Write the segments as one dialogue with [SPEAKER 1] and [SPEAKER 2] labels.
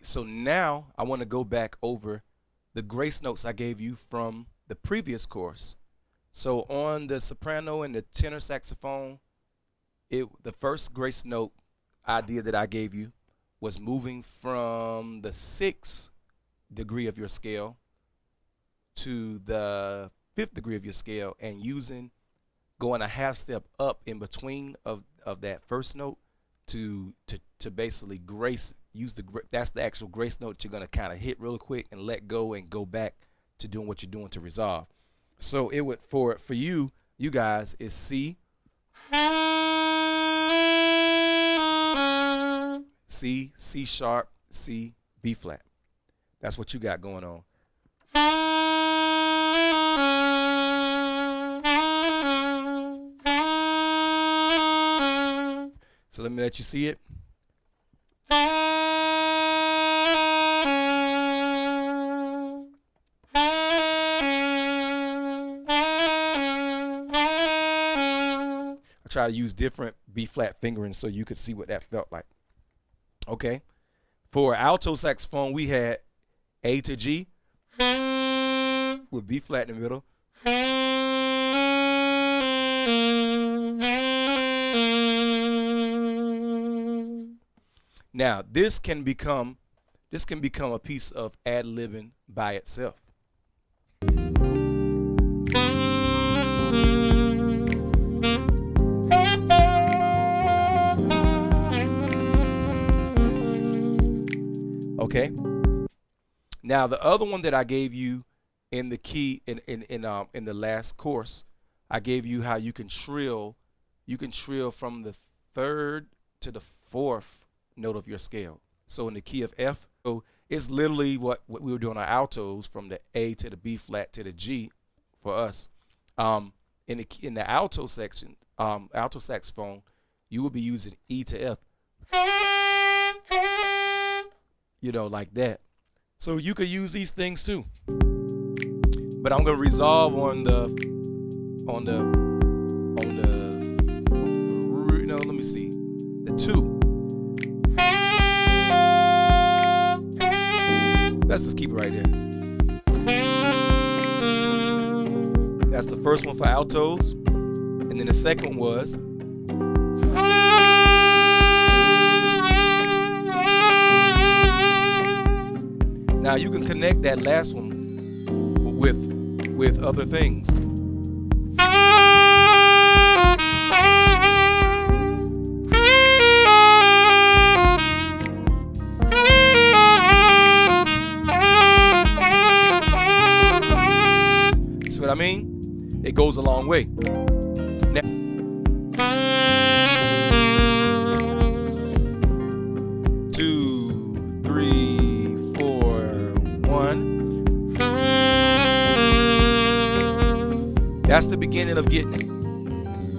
[SPEAKER 1] So now I want to go back over the grace notes I gave you from the previous course. So on the soprano and the tenor saxophone, the first grace note idea that I gave you was moving from the 6th degree of your scale to the 5th degree of your scale, and going a half step up in between of that first note to basically that's the actual grace note you're going to kind of hit real quick and let go and go back to doing what you're doing to resolve. So it would for you guys is C, C sharp, C, B flat. That's what you got going on. So let me let you see it. I try to use different B flat fingerings so you could see what that felt like. Okay. For alto saxophone, we had A to G with B flat in the middle. Now, this can become a piece of ad-libbing by itself. Okay. Now, the other one that I gave you in the key in the last course, I gave you how you can trill. You can trill from the 3rd to the 4th note of your scale. So in the key of F, so it's literally what we were doing on altos, from the A to the B flat to the G for us. In the alto section, alto saxophone, you will be using E to F. You know, like that. So you could use these things too. But I'm gonna resolve on the let me see, the 2. Let's just keep it right there. That's the first one for altos, and then the second was now you can connect that last one with other things. See what I mean? It goes a long way. Now, 2, 3, 4, 1. That's the beginning of getting it.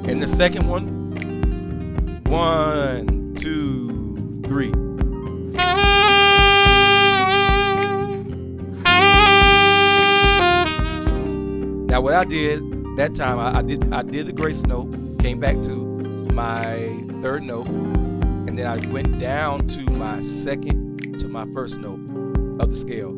[SPEAKER 1] And the second one, 1, 2, 3. Now what I did that time, I did the grace note, came back to my 3rd note, and then I went down to my 2nd to my 1st note of the scale.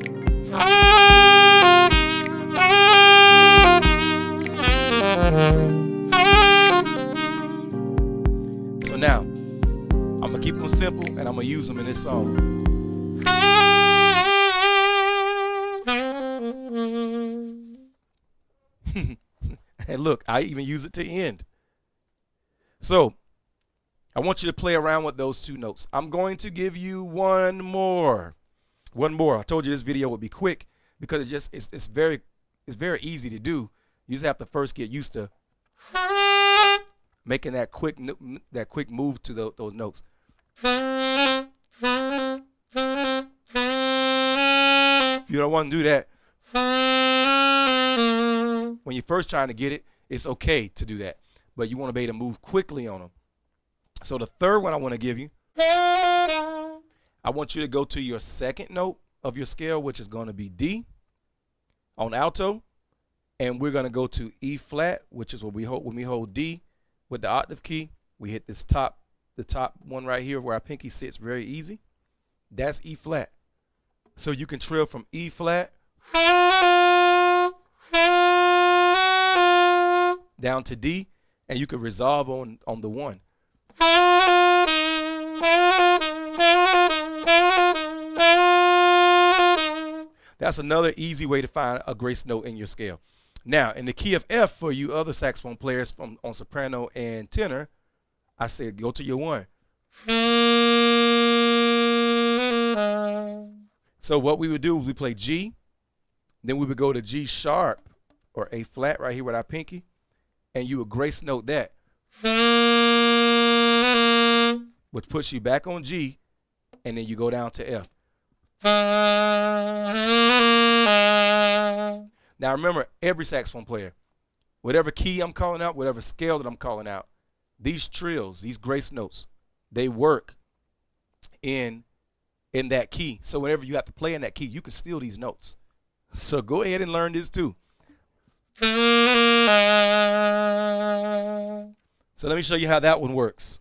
[SPEAKER 1] So now, I'm gonna keep them simple and I'm gonna use them in this song. And look, I even use it to end. So, I want you to play around with those 2 notes. I'm going to give you one more. I told you this video would be quick because it's very easy to do. You just have to first get used to making that quick move to those notes. If you don't want to do that, when you're first trying to get it, it's okay to do that. But you want to be able to move quickly on them. So the 3rd one I want to give you, I want you to go to your 2nd note of your scale, which is going to be D on alto. And we're going to go to E flat, which is what we hold when we hold D with the octave key. We hit the top one right here where our pinky sits very easy. That's E flat. So you can trill from E flat down to D, and you can resolve on the 1. That's another easy way to find a grace note in your scale. Now, in the key of F, for you other saxophone players on soprano and tenor, I said go to your 1. So what we would do is we play G, then we would go to G sharp or A flat right here with our pinky, and you would grace note that, which puts you back on G, and then you go down to F. Now remember, every saxophone player, whatever key I'm calling out, whatever scale that I'm calling out, these trills, these grace notes, they work in that key. So whenever you have to play in that key, you can steal these notes. So go ahead and learn this too. So let me show you how that one works.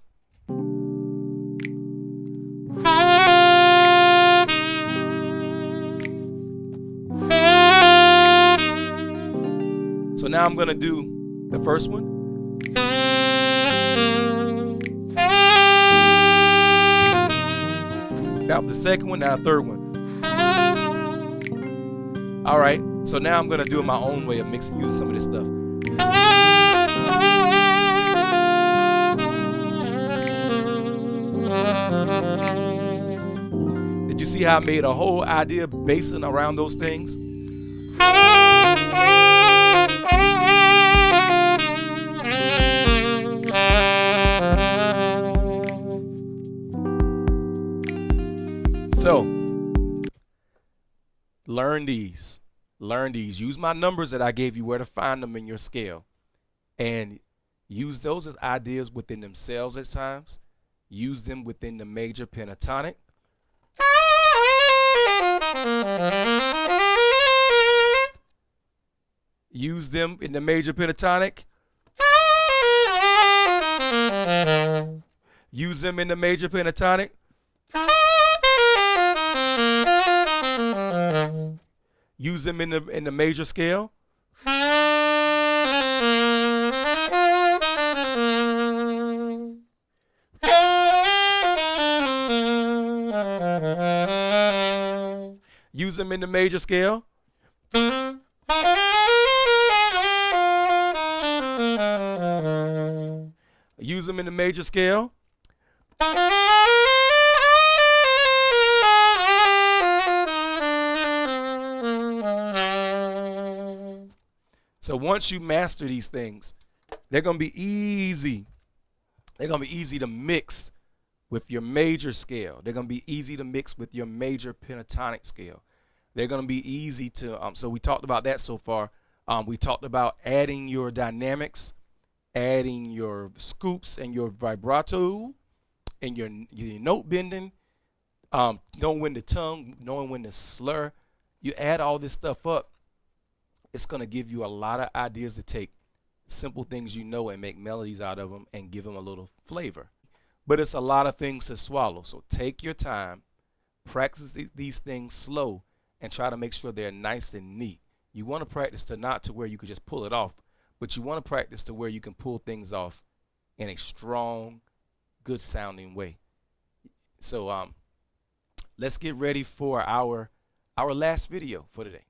[SPEAKER 1] So now I'm going to do the first one. That was the second one, now the third one. All right, so now I'm going to do it my own way of mixing, using some of this stuff. Did you see how I made a whole idea basing around those things? So, learn these. Use my numbers that I gave you, where to find them in your scale. And use those as ideas within themselves at times. Use them within the major pentatonic. Use them in the major pentatonic. Use them in the major pentatonic. Use them in the major scale. Use them in the major scale. Use them in the major scale. So once you master these things, they're going to be easy. They're going to be easy to mix with your major scale. They're going to be easy to mix with your major pentatonic scale. They're going to be easy to, so we talked about that so far. We talked about adding your dynamics, adding your scoops and your vibrato, and your note bending, knowing when to tongue, knowing when to slur. You add all this stuff up, it's going to give you a lot of ideas to take simple things you know and make melodies out of them and give them a little flavor. But it's a lot of things to swallow. So take your time, practice these things slow, and try to make sure they're nice and neat. You want to practice to not to where you could just pull it off, but you want to practice to where you can pull things off in a strong, good sounding way. So let's get ready for our last video for today.